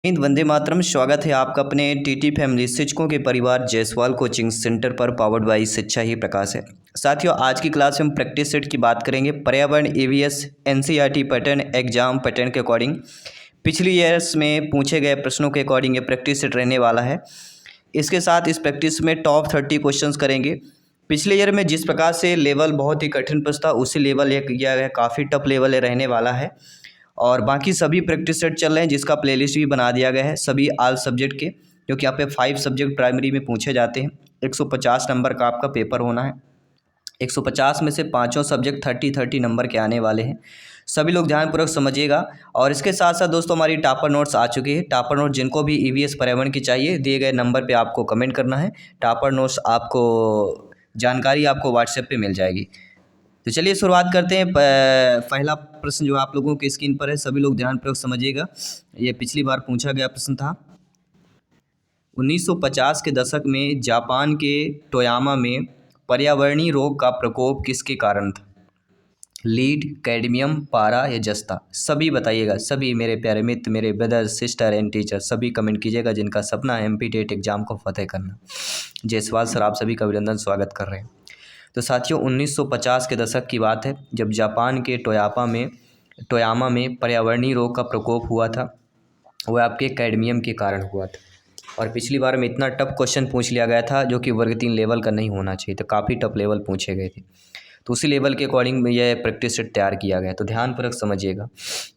हिंद वंदे मातरम। स्वागत है आपका अपने टीटी फैमिली शिक्षकों के परिवार जायसवाल कोचिंग सेंटर पर, पावर्ड बाई शिक्षा ही प्रकाश है। साथियों, आज की क्लास में हम प्रैक्टिस सेट की बात करेंगे। पर्यावरण EVS NCERT pattern exam pattern के अकॉर्डिंग पिछली ईयर्स में पूछे गए प्रश्नों के अकॉर्डिंग ये प्रैक्टिस सेट रहने वाला है। इसके साथ इस प्रैक्टिस में टॉप 30 क्वेश्चंस करेंगे। पिछले ईयर में जिस प्रकार से लेवल बहुत ही कठिन प्रश्न था, उसी लेवल एक यह काफ़ी टफ लेवल रहने वाला है। और बाकी सभी प्रैक्टिस सेट चल रहे हैं, जिसका प्लेलिस्ट भी बना दिया गया है सभी आल सब्जेक्ट के, क्योंकि यहाँ पे 5 सब्जेक्ट प्राइमरी में पूछे जाते हैं। 150 नंबर का आपका पेपर होना है। 150 में से पाँचों सब्जेक्ट 30-30 नंबर के आने वाले हैं। सभी लोग ध्यानपूर्वक समझिएगा। और इसके साथ साथ दोस्तों, हमारी टॉपर नोट्स आ चुकी है। टॉपर नोट जिनको भी ईवीएस पर्यावरण की चाहिए, दिए गए नंबर पे आपको कमेंट करना है। टॉपर नोट्स आपको जानकारी आपको व्हाट्सएप पे मिल जाएगी। तो चलिए शुरुआत करते हैं। पहला प्रश्न जो आप लोगों की स्क्रीन पर है, सभी लोग ध्यानपूर्वक समझिएगा। ये पिछली बार पूछा गया प्रश्न था। 1950 के दशक में जापान के टोयामा में पर्यावरणीय रोग का प्रकोप किसके कारण था? लीड, कैडमियम, पारा या जस्ता? सभी बताइएगा। सभी मेरे प्यारे मित्र, मेरे ब्रदर सिस्टर एंड टीचर, सभी कमेंट कीजिएगा जिनका सपना है एमपी टेट एग्जाम को फतेह करना। जायसवाल सर आप सभी का अभिनंदन, स्वागत कर रहे हैं। तो साथियों, 1950 के दशक की बात है, जब जापान के टोयामा में पर्यावरणीय रोग का प्रकोप हुआ था। वह आपके कैडमियम के कारण हुआ था। और पिछली बार में इतना टफ क्वेश्चन पूछ लिया गया था, जो कि वर्ग 3 लेवल का नहीं होना चाहिए था। काफ़ी टफ लेवल पूछे गए थे, तो उसी लेवल के अकॉर्डिंग में यह प्रैक्टिस सेट तैयार किया गया। तो ध्यानपूर्वक समझिएगा।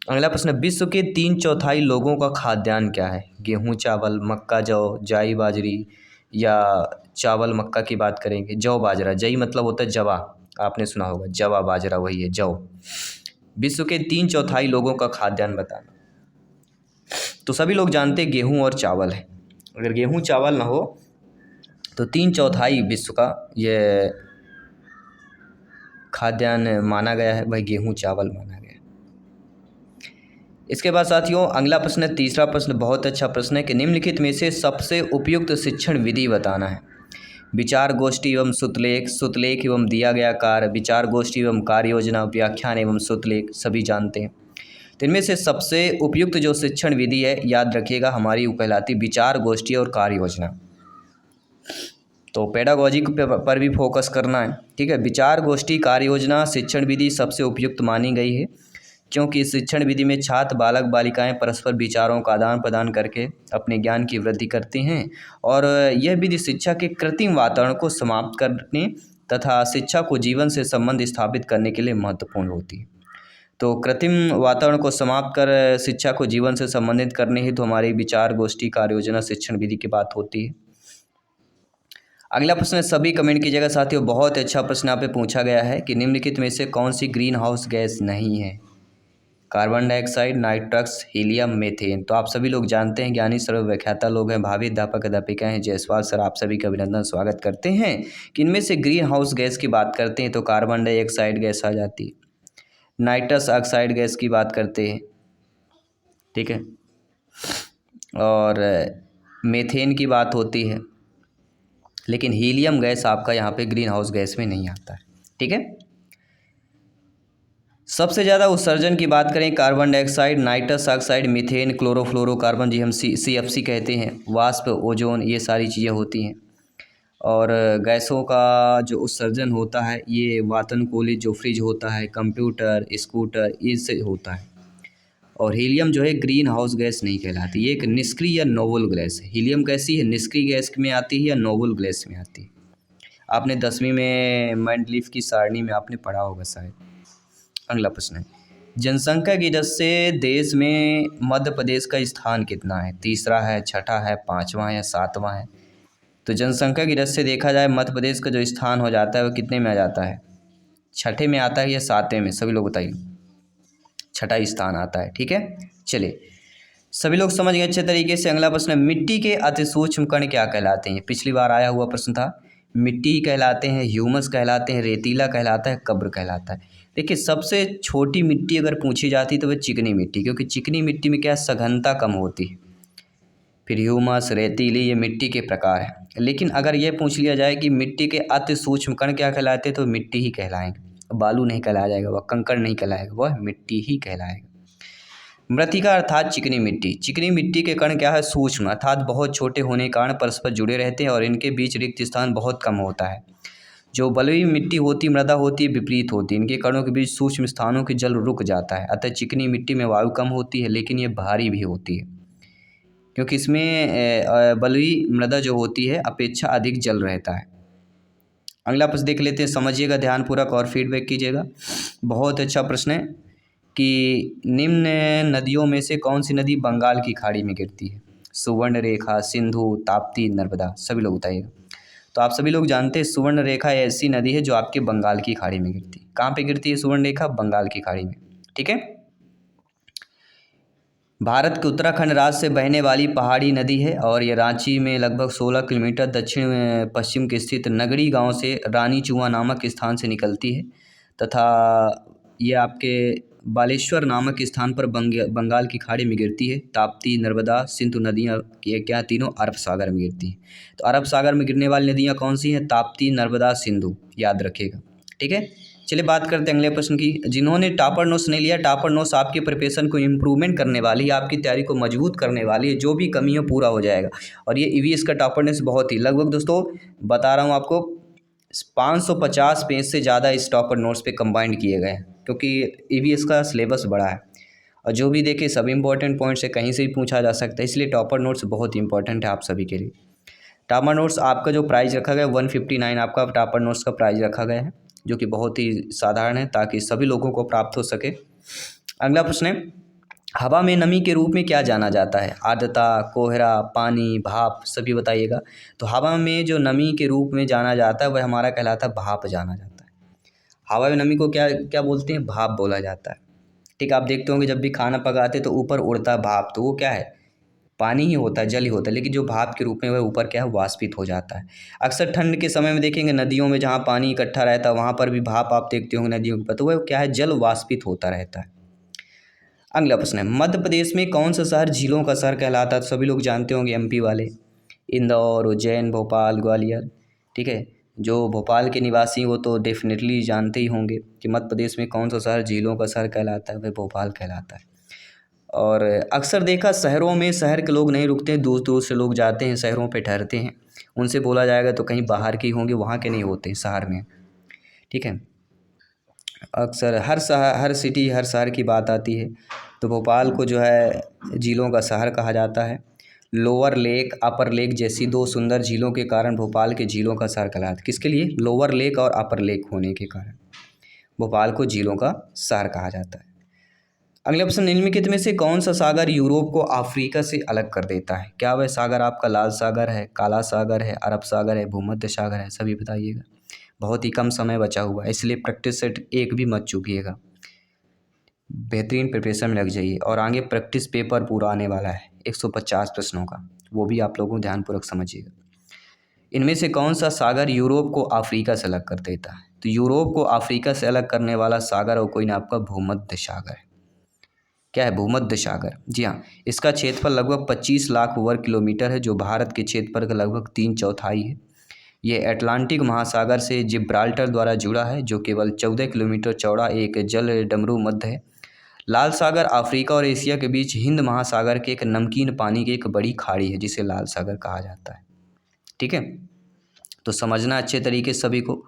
अगला प्रश्न, विश्व के 3/4 लोगों का खाद्यान्न क्या है? गेहूँ, चावल, मक्का, जौ, जाई, बाजरी या चावल मक्का की बात करेंगे। जौ बाजरा, जई मतलब होता है जवा, आपने सुना होगा। जवा बाजरा वही है, जौ। विश्व के 3/4 लोगों का खाद्यान्न बताना। तो सभी लोग जानते हैं गेहूँ और चावल है। अगर गेहूँ चावल ना हो तो 3/4 विश्व का ये खाद्यान्न माना गया है, वह गेहूँ चावल माना गया है। इसके बाद साथियों, अगला प्रश्न, तीसरा प्रश्न बहुत अच्छा प्रश्न है कि निम्नलिखित में से सबसे उपयुक्त शिक्षण विधि बताना है। विचार गोष्ठी एवं सुतलेख, सुतलेख एवं दिया गया कार्य, विचार गोष्ठी एवं कार्य योजना, व्याख्यान एवं सुतलेख, सभी जानते हैं। तो इनमें से सबसे उपयुक्त जो शिक्षण विधि है, याद रखिएगा, हमारी वो कहलाती विचार गोष्ठी और कार्य योजना। तो पेडागॉजी पर भी फोकस करना है, ठीक है। विचार गोष्ठी कार्य योजना शिक्षण विधि सबसे उपयुक्त मानी गई है, क्योंकि इस शिक्षण विधि में छात्र बालक बालिकाएं परस्पर विचारों का आदान प्रदान करके अपने ज्ञान की वृद्धि करते हैं। और यह विधि शिक्षा के कृत्रिम वातावरण को समाप्त करने तथा शिक्षा को जीवन से संबंध स्थापित करने के लिए महत्वपूर्ण होती है। तो कृत्रिम वातावरण को समाप्त कर शिक्षा को जीवन से संबंधित करने हेतु तो हमारी विचार गोष्ठी कार्य योजना शिक्षण विधि की बात होती है। अगला प्रश्न, सभी कमेंट कीजिएगा साथियों। बहुत अच्छा प्रश्न यहाँ पे पूछा गया है कि निम्नलिखित में से कौन सी ग्रीन हाउस गैस नहीं है? Carbon dioxide, nitrous, helium, methane. तो आप सभी लोग जानते हैं, ज्ञानी सर्वव्याख्याता लोग हैं, भावी अध्यापक अध्यापिका हैं जायसवाल सर, आप सभी का अभिनंदन, स्वागत करते हैं कि इनमें से ग्रीन हाउस गैस की बात करते हैं तो कार्बन डाइऑक्साइड गैस आ जाती है। नाइट्रस ऑक्साइड गैस की बात करते हैं, ठीक है। और मीथेन की बात होती है, लेकिन हीलियम गैस आपका यहाँ पे ग्रीन हाउस गैस में नहीं आता है, ठीक है। सबसे ज़्यादा उत्सर्जन की बात करें, carbon dioxide, nitrous oxide, methane, chlorofluorocarbon, जी हम CFC कहते हैं, वाष्प, ओजोन, ये सारी चीज़ें होती हैं। और गैसों का जो उत्सर्जन होता है, ये वातानुकूलित जो फ्रिज होता है, कंप्यूटर, स्कूटर, इससे होता है। और हीलियम जो है ग्रीन हाउस गैस नहीं कहलाती, ये एक निष्क्रिय या नोबल गैस है। हीलियम कैसी है, निष्क्रिय गैस में आती है या नोबल गैस में आती है? आपने 10वीं में मेंडलीफ की सारणी में आपने पढ़ा होगा शायद। अगला प्रश्न है, जनसंख्या की दृष्टि से देश में मध्य प्रदेश का स्थान कितना है? तीसरा है, छठा है, पाँचवा है या सातवां है? तो जनसंख्या की दृष्टि से देखा जाए, मध्य प्रदेश का जो स्थान हो जाता है वो कितने में आ जाता है? छठे में आता है या सातवें में? सभी लोग बताइए। छठा स्थान आता है, ठीक है। चलिए, सभी लोग समझ गए अच्छे तरीके से। अगला प्रश्न है, मिट्टी के अति सूक्ष्म कण क्या कहलाते हैं? पिछली बार आया हुआ प्रश्न था। मिट्टी कहलाते हैं, ह्यूमस कहलाते हैं, रेतीला कहलाता है, कब्र कहलाता है। देखिए, सबसे छोटी मिट्टी अगर पूछी जाती तो वह चिकनी मिट्टी, क्योंकि चिकनी मिट्टी में क्या सघनता कम होती है। फिर ह्यूमस, रेतीली, ये मिट्टी के प्रकार हैं। लेकिन अगर ये पूछ लिया जाए कि मिट्टी के अति सूक्ष्म कण क्या कहलाते हैं, तो मिट्टी ही कहलाएंगे। बालू नहीं कहलाया जाएगा, वह कंकड़ नहीं कहलाएगा, वह मिट्टी ही कहलाएगा। मृत्तिका अर्थात चिकनी मिट्टी। चिकनी मिट्टी के कण क्या है? सूक्ष्म अर्थात बहुत छोटे होने के कारण परस्पर जुड़े रहते हैं और इनके बीच रिक्त स्थान बहुत कम होता है। जो बलुई मिट्टी होती मृदा होती है विपरीत होती है, इनके कणों के बीच सूक्ष्म स्थानों के जल रुक जाता है। अतः चिकनी मिट्टी में वायु कम होती है लेकिन ये भारी भी होती है, क्योंकि इसमें बलुई मृदा जो होती है अपेक्षा अधिक जल रहता है। अगला प्रश्न देख लेते हैं, समझिएगा ध्यानपूर्वक और फीडबैक कीजिएगा। बहुत अच्छा प्रश्न है कि निम्न नदियों में से कौन सी नदी बंगाल की खाड़ी में गिरती है? सुवर्ण रेखा, सिंधु, ताप्ती, नर्मदा, सभी लोग बताइएगा। तो आप सभी लोग जानते हैं सुवर्ण रेखा ऐसी नदी है जो आपके बंगाल की खाड़ी में गिरती है। कहाँ पे गिरती है सुवर्ण रेखा? बंगाल की खाड़ी में। ठीक है। भारत के उत्तराखंड राज्य से बहने वाली पहाड़ी नदी है और ये रांची में लगभग 16 किलोमीटर दक्षिण पश्चिम के स्थित नगड़ी गांव से रानी चुआ नामक स्थान से निकलती है तथा ये आपके बालेश्वर नामक स्थान पर बंगाल की खाड़ी में गिरती है। ताप्ती, नर्मदा, सिंधु नदियाँ ये क्या तीनों अरब सागर में गिरती हैं। तो अरब सागर में गिरने वाली नदियाँ कौन सी हैं? ताप्ती, नर्मदा, सिंधु, याद रखिएगा। ठीक है। चलिए बात करते हैं अगले प्रश्न की। जिन्होंने टॉपर नोट्स नहीं लिया, टॉपर नोट्स आपके प्रिपरेशन को इम्प्रूवमेंट करने वाली है, आपकी तैयारी को मजबूत करने वाली है, जो भी कमी है पूरा हो जाएगा। और ये ईवीएस का टॉपर नोट्स बहुत ही लगभग दोस्तों बता रहा हूँ आपको 550 पेज से ज़्यादा इस टॉपर नोट्स पे कंबाइंड किए गए हैं, क्योंकि ईवीएस का सिलेबस बड़ा है और जो भी देखे सब इंपॉर्टेंट पॉइंट्स है, कहीं से भी पूछा जा सकता है, इसलिए टॉपर नोट्स बहुत इंपॉर्टेंट है आप सभी के लिए। टॉपर नोट्स आपका जो प्राइस रखा गया 159 आपका टॉपर नोट्स का प्राइस रखा गया है, जो कि बहुत ही साधारण है ताकि सभी लोगों को प्राप्त हो सके। अगला प्रश्न है, हवा में नमी के रूप में क्या जाना जाता है? आर्द्रता, कोहरा, पानी, भाप, सभी बताइएगा। तो हवा में जो नमी के रूप में जाना जाता है वह हमारा कहलाता है भाप जाना जाता है। हवा में नमी को क्या क्या बोलते हैं? भाप बोला जाता है। ठीक, आप देखते होंगे जब भी खाना पकाते तो ऊपर उड़ता भाप, तो वो क्या है? पानी ही होता है, जल ही होता है, लेकिन जो भाप के रूप में वह ऊपर क्या है? वाष्पित हो जाता है। अक्सर ठंड के समय में देखेंगे नदियों में जहाँ पानी इकट्ठा रहता है वहाँ पर भी भाप आप देखते होंगे नदियों के ऊपर, तो वह क्या है? जल वाष्पित होता रहता है। अगला प्रश्न है, मध्य प्रदेश में कौन सा शहर झीलों का शहर कहलाता है? तो सभी लोग जानते होंगे एमपी वाले, इंदौर, उज्जैन, भोपाल, ग्वालियर। ठीक है, जो भोपाल के निवासी वो तो डेफिनेटली जानते ही होंगे कि मध्य प्रदेश में कौन सा शहर झीलों का शहर कहलाता है, वह भोपाल कहलाता है। और अक्सर देखा शहरों में शहर के लोग नहीं रुकते हैं, दूर दूर से लोग जाते हैं शहरों पे ठहरते हैं, उनसे बोला जाएगा तो कहीं बाहर के ही होंगे, वहाँ के नहीं होते शहर में। ठीक है, अक्सर हर सिटी हर शहर की बात आती है, तो भोपाल को जो है झीलों का शहर कहा जाता है। लोअर लेक, अपर लेक जैसी दो सुंदर झीलों के कारण भोपाल के झीलों का शहर कहलाता है। किसके लिए? लोअर लेक और अपर लेक होने के कारण भोपाल को झीलों का शहर कहा जाता है। अगला प्रश्न, निम्नलिखित में से कौन सा सागर यूरोप को अफ्रीका से अलग कर देता है? क्या वह सागर आपका लाल सागर है, काला सागर है, अरब सागर है, भूमध्य सागर है? सभी बताइएगा। बहुत ही कम समय बचा हुआ है, इसलिए प्रैक्टिस सेट एक भी मत चूकिएगा, बेहतरीन प्रिपरेशन में लग जाइए। और आगे प्रैक्टिस पेपर पूरा आने वाला है 150 प्रश्नों का, वो भी आप लोगों ध्यानपूर्वक समझिएगा। इनमें से कौन सा सागर यूरोप को अफ्रीका से अलग कर देता है? तो यूरोप को अफ्रीका से अलग करने वाला सागर और कोई ना आपका भूमध्य सागर है। क्या है? भूमध्य सागर। जी हाँ, इसका क्षेत्रफल लगभग 25 लाख वर्ग किलोमीटर है, जो भारत के क्षेत्रफल का लगभग 3/4 है। ये अटलांटिक महासागर से जिब्राल्टर द्वारा जुड़ा है, जो केवल 14 किलोमीटर चौड़ा एक जल डमरू मध्य है। लाल सागर अफ्रीका और एशिया के बीच हिंद महासागर के एक नमकीन पानी की एक बड़ी खाड़ी है, जिसे लाल सागर कहा जाता है। ठीक है, तो समझना अच्छे तरीके से, सभी को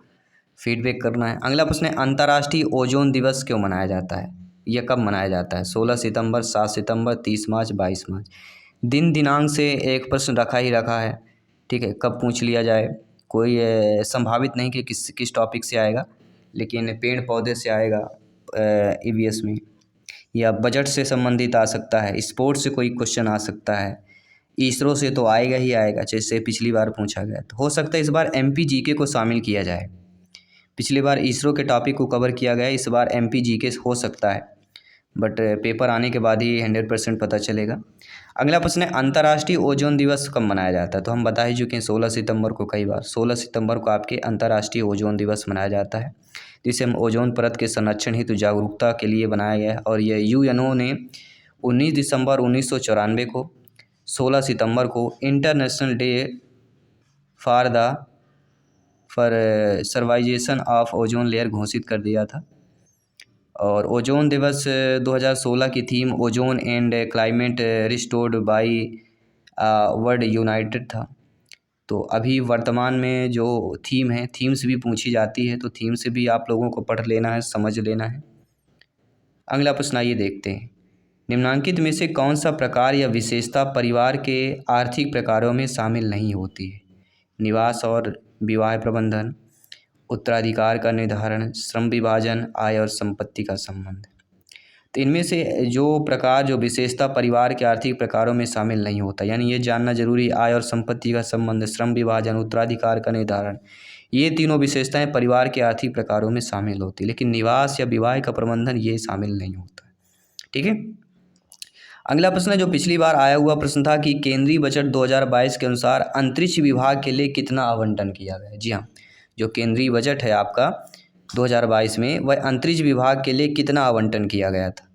फीडबैक करना है। अगला प्रश्न है, अंतर्राष्ट्रीय ओजोन दिवस क्यों मनाया जाता है? यह कब मनाया जाता है? 16 सितंबर, 7 सितंबर, 30 मार्च, 22 मार्च। दिन दिनांक से एक प्रश्न रखा ही रखा है। ठीक है, कब पूछ लिया जाए कोई संभावित नहीं कि किस टॉपिक से आएगा, लेकिन पेड़ पौधे से आएगा ईवीएस में, या बजट से संबंधित आ सकता है, स्पोर्ट्स से कोई क्वेश्चन आ सकता है, इसरो से तो आएगा ही आएगा, जैसे पिछली बार पूछा गया। तो हो सकता है इस बार एमपी जीके को शामिल किया जाए। पिछली बार इसरो के टॉपिक को कवर किया गया, इस बार एमपी जीके हो सकता है, बट पेपर आने के बाद ही 100% पता चलेगा। अगला प्रश्न है, अंतर्राष्ट्रीय ओजोन दिवस कब मनाया जाता है? तो हम बता ही चुके हैं 16 सितंबर को, कई बार 16 सितंबर को आपके अंतर्राष्ट्रीय ओजोन दिवस मनाया जाता है, जिसे हम ओजोन परत के संरक्षण हेतु जागरूकता के लिए बनाया गया है। और यह यूएनओ ने 19 दिसंबर 1994 को 16 सितंबर को international day for preservation of ozone layer घोषित कर दिया था। और ओजोन दिवस 2016 की theme ozone and climate restored by world united था। तो अभी वर्तमान में जो थीम है, थीम से भी पूछी जाती है, तो थीम से भी आप लोगों को पढ़ लेना है, समझ लेना है। अगला प्रश्न आइए देखते हैं। निम्नांकित में से कौन सा प्रकार या विशेषता परिवार के आर्थिक प्रकारों में शामिल नहीं होती है? निवास और विवाह प्रबंधन, उत्तराधिकार का निर्धारण, श्रम विभाजन, आय और संपत्ति का संबंध। तो इनमें से जो प्रकार, जो विशेषता परिवार के आर्थिक प्रकारों में शामिल नहीं होता, यानी ये जानना जरूरी, आय और संपत्ति का संबंध, श्रम विभाजन, उत्तराधिकार का निर्धारण, ये तीनों विशेषताएं परिवार के आर्थिक प्रकारों में शामिल होती, लेकिन निवास या विवाह का प्रबंधन ये शामिल नहीं होता। ठीक है। अगला प्रश्न है जो पिछली बार आया हुआ प्रश्न था कि केंद्रीय बजट 2022 के अनुसार अंतरिक्ष विभाग के लिए कितना आवंटन किया गया है। जी हाँ, जो केंद्रीय बजट है आपका 2022 में, वह अंतरिक्ष विभाग के लिए कितना आवंटन किया गया था?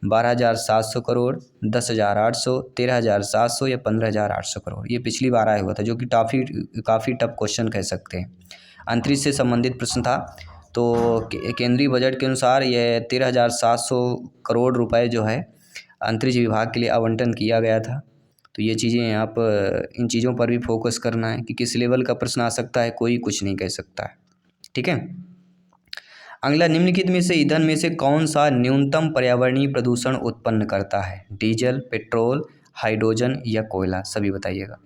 12,700 करोड़, 10,800, 13,700 या 15,800 करोड़। ये पिछली बार आया हुआ था, जो कि काफ़ी टफ क्वेश्चन कह सकते हैं। अंतरिक्ष से संबंधित प्रश्न था। तो केंद्रीय बजट के अनुसार यह 13,700 करोड़ रुपए जो है अंतरिक्ष विभाग के लिए आवंटन किया गया था। तो ये चीज़ें आप इन चीज़ों पर भी फोकस करना है कि किस लेवल का प्रश्न आ सकता है, कोई कुछ नहीं कह सकता है। ठीक है। अगला, निम्नलिखित में से ईंधन में से कौन सा न्यूनतम पर्यावरणीय प्रदूषण उत्पन्न करता है? डीजल, पेट्रोल, हाइड्रोजन या कोयला? सभी बताइएगा।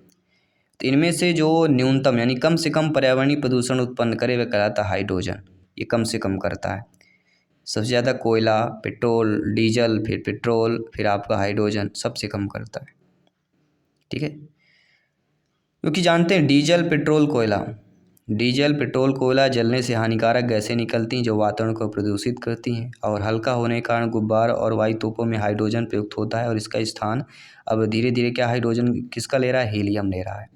तो इनमें से जो न्यूनतम यानी कम से कम पर्यावरणीय प्रदूषण उत्पन्न करे वह कहलाता है हाइड्रोजन। ये कम से कम करता है। सबसे ज़्यादा कोयला, पेट्रोल, डीजल, फिर पेट्रोल, फिर आपका हाइड्रोजन सबसे कम करता है। ठीक है। क्योंकि जानते हैं डीजल, पेट्रोल, कोयला जलने से हानिकारक गैसें निकलती हैं जो वातावरण को प्रदूषित करती हैं, और हल्का होने के कारण गुब्बार और वायु तोपों में हाइड्रोजन प्रयुक्त होता है, और इसका स्थान अब धीरे धीरे क्या हाइड्रोजन किसका ले रहा है? हीलियम ले रहा है।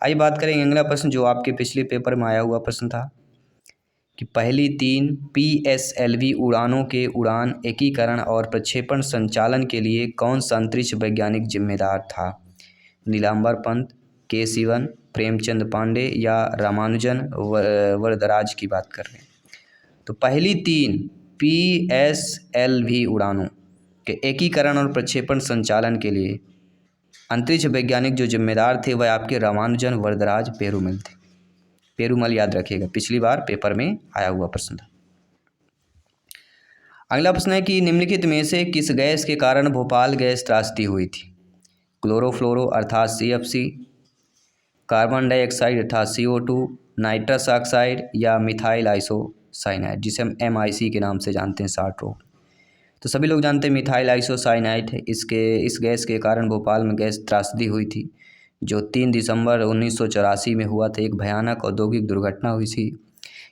आइए बात करेंगे अगला प्रश्न जो आपके पिछले पेपर में आया हुआ प्रश्न था कि पहली 3 PSLV उड़ानों के उड़ान एकीकरण और प्रक्षेपण संचालन के लिए कौन सा अंतरिक्ष वैज्ञानिक जिम्मेदार था? नीलांबर पंत, के सिवन, प्रेमचंद पांडे या रामानुजन वरदराज की बात कर रहे हैं। तो पहली 3 PSLV उड़ानों के एकीकरण और प्रक्षेपण संचालन के लिए अंतरिक्ष वैज्ञानिक जो जिम्मेदार थे वह आपके रामानुजन वरदराज पेरुमल थे। पेरुमल याद रखिएगा, पिछली बार पेपर में आया हुआ प्रश्न था। अगला प्रश्न है कि निम्नलिखित में से किस गैस के कारण भोपाल गैस त्रासदी हुई थी? क्लोरोफ्लोरो अर्थात CFC, कार्बन डाइऑक्साइड अर्थात CO2, नाइट्रस ऑक्साइड या मिथाइल आइसोसाइनाइड, जिसे हम MIC के नाम से जानते हैं, शार्ट रूप। तो सभी लोग जानते हैं मिथाइल आइसोसाइनाइड है। इस गैस के कारण भोपाल में गैस त्रासदी हुई थी, जो 3 दिसंबर 1984 में हुआ था। एक भयानक औद्योगिक दुर्घटना हुई थी।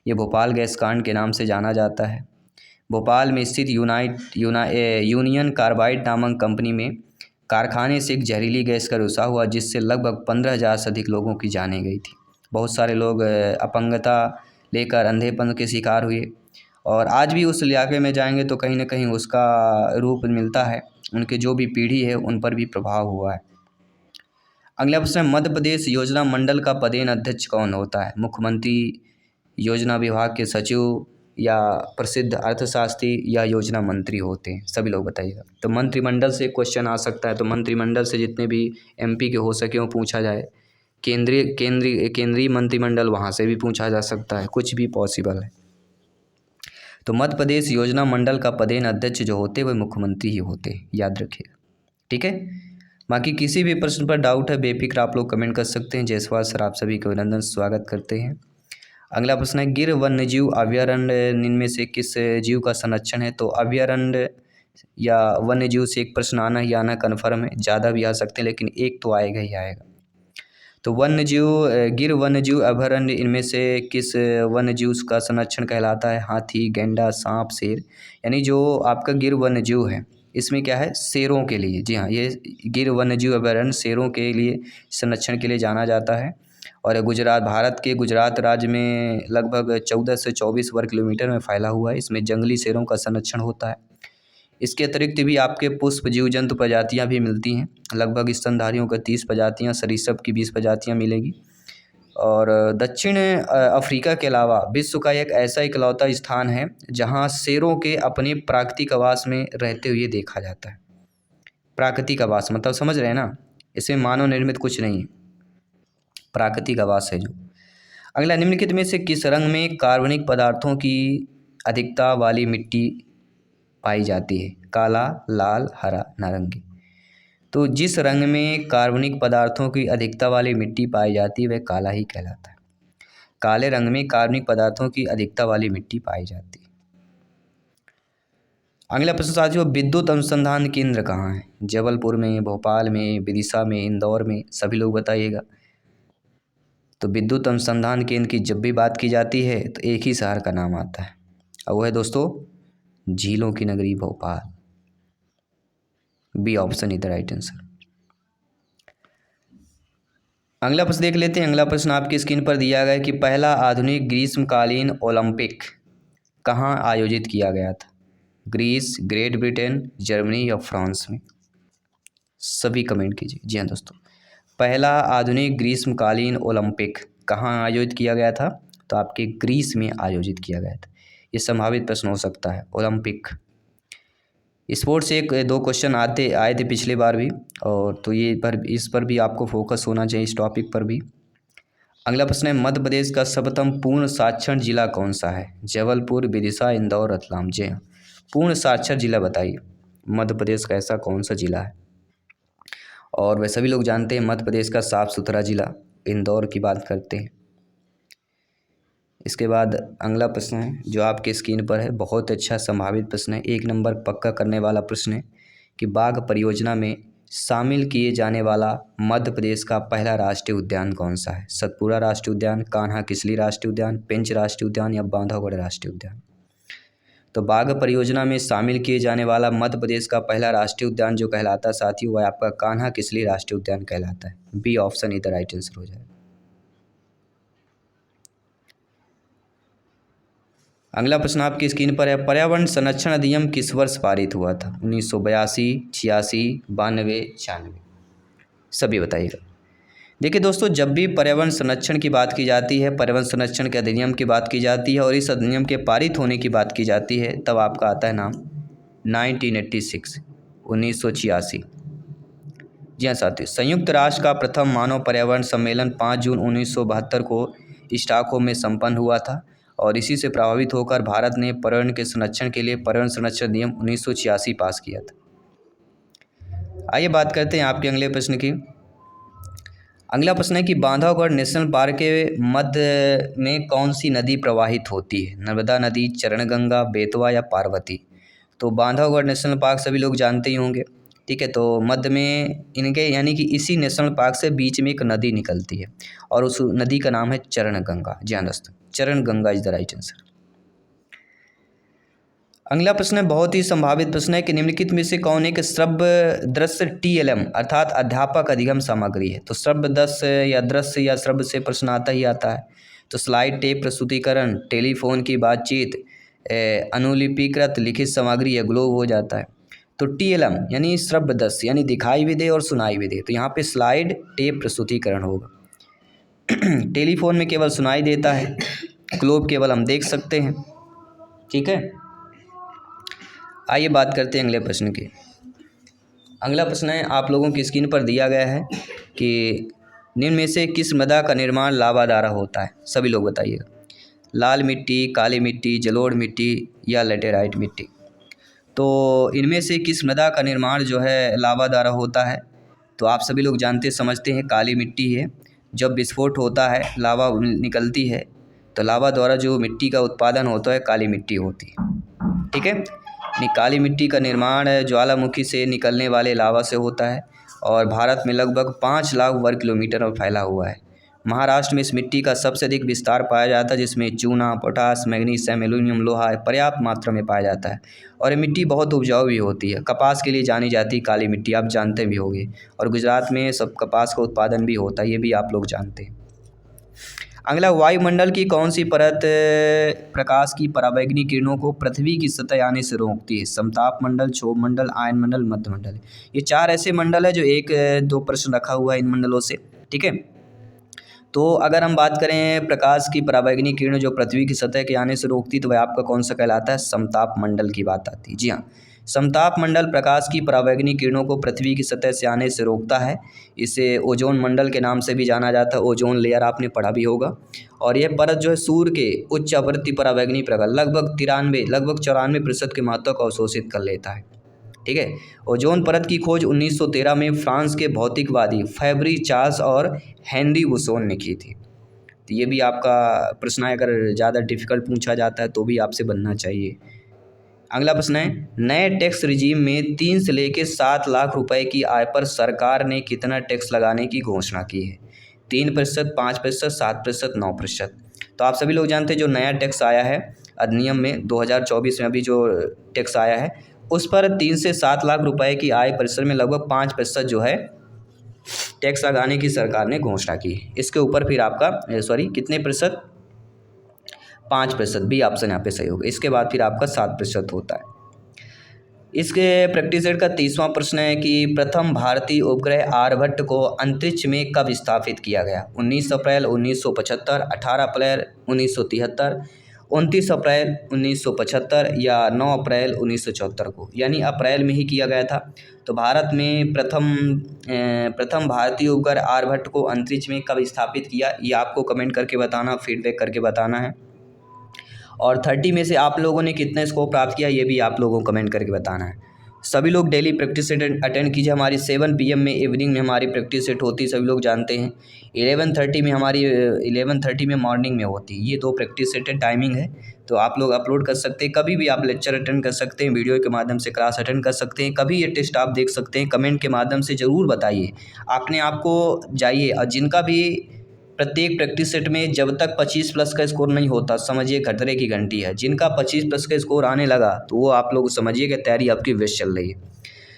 ये भोपाल गैस कांड के नाम से जाना जाता है। भोपाल में स्थित यूनियन कार्बाइड नामक कंपनी में कारखाने से एक जहरीली गैस का रिसाव हुआ, जिससे लगभग 15,000 से अधिक लोगों की जानें गई थी। बहुत सारे लोग अपंगता लेकर अंधेपन के शिकार हुए, और आज भी उस इलाके में जाएंगे तो कहीं ना कहीं उसका रूप मिलता है। उनके जो भी पीढ़ी है उन पर भी प्रभाव हुआ है। अगला प्रश्न है, मध्य प्रदेश योजना मंडल का पदेन अध्यक्ष कौन होता है? मुख्यमंत्री, योजना विभाग के सचिव या प्रसिद्ध अर्थशास्त्री या योजना मंत्री होते हैं? सभी लोग बताइएगा। तो मंत्रिमंडल से क्वेश्चन आ सकता है, तो मंत्रिमंडल से जितने भी MP के हो सके वो पूछा जाए। केंद्रीय मंत्रिमंडल, वहाँ से भी पूछा जा सकता है, कुछ भी पॉसिबल है। तो मध्य प्रदेश योजना मंडल का पदेन अध्यक्ष जो होते हैं वह मुख्यमंत्री ही होते हैं, याद रखिएगा। ठीक है। बाकी किसी भी प्रश्न पर डाउट है बेफिक्र आप लोग कमेंट कर सकते हैं। जयसवाल सर आप सभी को अभिनंदन, स्वागत करते हैं। अगला प्रश्न है, गिर वन्यजीव अभयारण्य इनमें से किस जीव का संरक्षण है? तो अभयारण्य या वन्यजीव से एक प्रश्न आना ही आना कन्फर्म है, ज़्यादा भी आ सकते हैं लेकिन एक तो आएगा ही आएगा। तो गिर वन्यजीव अभयारण्य इनमें से किस वन्यजीव का संरक्षण कहलाता है? हाथी, गैंडा, सांप, शेर। यानी जो आपका गिर वन्यजीव है इसमें क्या है? शेरों के लिए। जी हाँ, ये गिर वन्यजीव अभयारण्य शेरों के लिए संरक्षण के लिए जाना जाता है। और भारत के गुजरात राज्य में लगभग 14 से 24 वर्ग किलोमीटर में फैला हुआ है। इसमें जंगली शेरों का संरक्षण होता है। इसके अतिरिक्त भी आपके पुष्प जीव जंतु प्रजातियाँ भी मिलती हैं। लगभग स्तनधारियों का 30 प्रजातियाँ, सरीसृप की 20 प्रजातियाँ मिलेगी। और दक्षिण अफ्रीका के अलावा विश्व का एक ऐसा इकलौता स्थान है जहाँ शेरों के अपने प्राकृतिक आवास में रहते हुए देखा जाता है। प्राकृतिक आवास मतलब समझ रहे हैं ना, इसमें मानव निर्मित कुछ नहीं है, प्राकृतिक आवास है जो। अगला, निम्नलिखित में से किस रंग में कार्बनिक पदार्थों की अधिकता वाली मिट्टी पाई जाती है? काला, लाल, हरा, नारंगी। तो जिस रंग में कार्बनिक पदार्थों की अधिकता वाली मिट्टी पाई जाती है वह काला ही कहलाता है। काले रंग में कार्बनिक पदार्थों की अधिकता वाली मिट्टी पाई जाती है। अगला प्रश्न साथियों, विद्युत अनुसंधान केंद्र कहाँ है? जबलपुर में, भोपाल में, विदिशा में, इंदौर में? सभी लोग बताइएगा। तो विद्युत अनुसंधान केंद्र की जब भी बात की जाती है तो एक ही शहर का नाम आता है और वो है दोस्तों झीलों की नगरी Bhopal. B option is the right answer. अगला प्रश्न देख लेते हैं। अगला प्रश्न आपकी स्क्रीन पर दिया गया है कि पहला आधुनिक ग्रीष्मकालीन ओलंपिक कहाँ आयोजित किया गया था? ग्रीस, ग्रेट ब्रिटेन, जर्मनी या फ्रांस में? सभी कमेंट कीजिए। जी हाँ दोस्तों, पहला आधुनिक ग्रीष्मकालीन ओलंपिक कहाँ आयोजित किया गया था? तो आपके ग्रीस में आयोजित किया गया था। ये संभावित प्रश्न हो सकता है ओलंपिक। स्पोर्ट्स से एक दो क्वेश्चन आए थे पिछली बार भी, और तो इस पर भी आपको फोकस होना चाहिए, इस टॉपिक पर भी। अगला प्रश्न है, मध्य प्रदेश का सर्वोत्तम पूर्ण साक्षर जिला कौन सा है? जबलपुर, विदिशा, इंदौर, रतलाम? जी हाँ, पूर्ण साक्षर जिला बताइए मध्य प्रदेश का ऐसा कौन सा जिला है? और वह सभी लोग जानते हैं मध्य प्रदेश का साफ़ सुथरा जिला इंदौर की बात करते हैं। इसके बाद अगला प्रश्न है जो आपके स्क्रीन पर है, बहुत अच्छा संभावित प्रश्न है, 1 नंबर पक्का करने वाला प्रश्न है कि बाघ परियोजना में शामिल किए जाने वाला मध्य प्रदेश का पहला राष्ट्रीय उद्यान कौन सा है? सतपुड़ा राष्ट्रीय उद्यान, कान्हा किसली राष्ट्रीय उद्यान, पेंच राष्ट्रीय उद्यान या बांधवगढ़ राष्ट्रीय उद्यान? तो बाघ परियोजना में शामिल किए जाने वाला मध्य प्रदेश का पहला राष्ट्रीय उद्यान जो कहलाता है साथियों वह आपका कान्हा किसली राष्ट्रीय उद्यान कहलाता है। बी ऑप्शन इधर राइट आंसर हो जाएगा। अगला प्रश्न आपकी स्क्रीन पर है, पर्यावरण संरक्षण अधिनियम किस वर्ष पारित हुआ था? 1982, 86, 92, 96? सभी बताइएगा। देखिए दोस्तों, जब भी पर्यावरण संरक्षण की बात की जाती है, पर्यावरण संरक्षण के अधिनियम की बात की जाती है और इस अधिनियम के पारित होने की बात की जाती है, तब आपका आता है नाम 1986, 1986। जी हाँ साथियों, संयुक्त राष्ट्र का प्रथम मानव पर्यावरण सम्मेलन 5 जून 1972 को स्टॉकहोम में संपन्न हुआ था और इसी से प्रभावित होकर भारत ने पर्यावरण के संरक्षण के लिए पर्यावरण संरक्षण अधिनियम 1986 पास किया था। आइए बात करते हैं आपके अगले प्रश्न की। अगला प्रश्न है कि बांधवगढ़ नेशनल पार्क के मध्य में कौन सी नदी प्रवाहित होती है? नर्मदा नदी, चरणगंगा, बेतवा या पार्वती? तो बांधवगढ़ नेशनल पार्क सभी लोग जानते ही होंगे, ठीक है। तो मध्य में इनके यानी कि इसी नेशनल पार्क से बीच में एक नदी निकलती है और उस नदी का नाम है चरणगंगा। जी हाँ दोस्तों, चरणगंगा इज द राइट आंसर। अगला प्रश्न है, बहुत ही संभावित प्रश्न है कि निम्नलिखित में से कौन एक श्रव्य दृश्य TLM अर्थात अध्यापक अधिगम सामग्री है? तो श्रव्य दृश्य या दृश्य या श्रव्य से प्रश्न आता ही आता है। तो स्लाइड, टेप प्रस्तुतिकरण, टेलीफोन की बातचीत, अनुलिपिकृत लिखित सामग्री या ग्लोब हो जाता है। तो TLM यानी श्रव्य दृश्य यानी दिखाई भी दे और सुनाई भी दे, तो यहाँ पे स्लाइड, टेप प्रस्तुतिकरण होगा। टेलीफोन में केवल सुनाई देता है, ग्लोब केवल हम देख सकते हैं, ठीक है। आइए बात करते हैं अगले प्रश्न की। अगला प्रश्न है आप लोगों की स्क्रीन पर दिया गया है कि निम्न में से किस मृदा का निर्माण लावा द्वारा होता है? सभी लोग बताइएगा। लाल मिट्टी, काली मिट्टी, जलोढ़ मिट्टी या लेटेराइट मिट्टी? तो इनमें से किस मृदा का निर्माण जो है लावा द्वारा होता है? तो आप सभी लोग जानते समझते हैं काली मिट्टी है। जब विस्फोट होता है, लावा निकलती है, तो लावा द्वारा जो मिट्टी का उत्पादन होता है काली मिट्टी होती है, ठीक है। काली मिट्टी का निर्माण ज्वालामुखी से निकलने वाले लावा से होता है और भारत में लगभग 5 लाख वर्ग किलोमीटर में फैला हुआ है। महाराष्ट्र में इस मिट्टी का सबसे अधिक विस्तार पाया जाता है, जिसमें चूना, पोटास, मैग्नीशियम, एल्यूमिनियम, लोहा पर्याप्त मात्रा में पाया जाता है और ये मिट्टी बहुत उपजाऊ भी होती है। कपास के लिए जानी जाती है काली मिट्टी, आप जानते भी होंगे, और गुजरात में सब कपास का उत्पादन भी होता है, ये भी आप लोग जानते हैं। अगला, वायुमंडल की कौन सी परत प्रकाश की पराबैंगनी किरणों को पृथ्वी की सतह आने से रोकती है? समताप मंडल, क्षोभ मंडल, आयन मंडल, मध्य मंडल। ये 4 ऐसे मंडल है जो 1-2 प्रश्न रखा हुआ है इन मंडलों से, ठीक है। तो अगर हम बात करें प्रकाश की पराबैंगनी किरणें जो पृथ्वी की सतह के आने से रोकती, तो वह आपका कौन सा कहलाता है? समताप मंडल की बात आती है। जी हाँ, समताप मंडल प्रकाश की पराबैंगनी किरणों को पृथ्वी की सतह से आने से रोकता है। इसे ओजोन मंडल के नाम से भी जाना जाता है। ओजोन लेयर आपने पढ़ा भी होगा। और यह परत जो है सूर्य के उच्च आवृत्ति पराबैंगनी प्रकाश लगभग 94% की मात्रा को अवशोषित कर लेता है। ठीक है। ओजोन परत की खोज 1913 में फ्रांस के भौतिकवादी फैब्री चार्ल्स और हेनरी बुसोन ने की थी। तो ये भी आपका प्रश्न है, अगर ज़्यादा डिफिकल्ट पूछा जाता है तो भी आपसे बनना चाहिए। अगला प्रश्न है, नए टैक्स रिजीम में 3 से लेकर 7 लाख रुपए की आय पर सरकार ने कितना टैक्स लगाने की घोषणा की है? 3%, 5%, 7%, 9%। तो आप सभी लोग जानते हैं जो नया टैक्स आया है अधिनियम में 2024 में अभी जो टैक्स आया है उस पर 3 से 7 लाख रुपए की आय परिसर में लगभग 5% जो है टैक्स लगाने की सरकार ने घोषणा की। इसके ऊपर फिर आपका कितने प्रतिशत? 5%। भी ऑप्शन यहाँ पे सही होगा। इसके बाद फिर आपका 7% होता है। इसके प्रैक्टिस सेट का 30वां प्रश्न है कि प्रथम भारतीय उपग्रह आर्यभट्ट को अंतरिक्ष में कब स्थापित किया गया? 19 अप्रैल 1975, 18 अप्रैल 1973, 29 अप्रैल 1975 या 9 अप्रैल 1974 को, यानी अप्रैल में ही किया गया था। तो भारत में प्रथम भारतीय उपग्रह आर्यभट्ट को अंतरिक्ष में कब स्थापित किया, ये आपको कमेंट करके बताना, फीडबैक करके बताना है। और 30 में से आप लोगों ने कितने स्कोर प्राप्त किया, ये भी आप लोगों को कमेंट करके बताना है। सभी लोग डेली प्रैक्टिस सेट अटेंड कीजिए। हमारी 7 PM में इवनिंग में हमारी प्रैक्टिस सेट होती है, सभी लोग जानते हैं। 11:30 में मॉर्निंग में होती है। ये 2 प्रैक्टिस सेट टाइमिंग है, तो आप लोग अपलोड कर सकते हैं। कभी भी आप लेक्चर अटेंड कर सकते हैं, वीडियो के माध्यम से क्लास अटेंड कर सकते हैं, कभी ये टेस्ट आप देख सकते हैं। कमेंट के माध्यम से ज़रूर बताइए आपने आपको जाइए। और जिनका भी प्रत्येक प्रैक्टिस सेट में जब तक 25+ का स्कोर नहीं होता, समझिए खतरे की घंटी है। जिनका 25+ का स्कोर आने लगा तो वो आप लोग समझिए कि तैयारी आपकी बेस्ट चल रही है।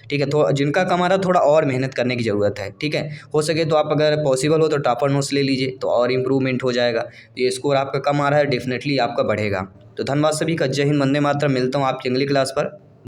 ठीक है। तो जिनका कम आ रहा, थोड़ा और मेहनत करने की ज़रूरत है। ठीक है। हो सके तो आप अगर पॉसिबल हो तो टॉपर नोट्स ले लीजिए, तो और इम्प्रूवमेंट हो जाएगा। ये स्कोर आपका कम आ रहा है, डेफिनेटली आपका बढ़ेगा। तो धन्यवाद सभी का। जय हिंद, वंदे मातरम। मिलता हूँ आपकी अगली क्लास पर।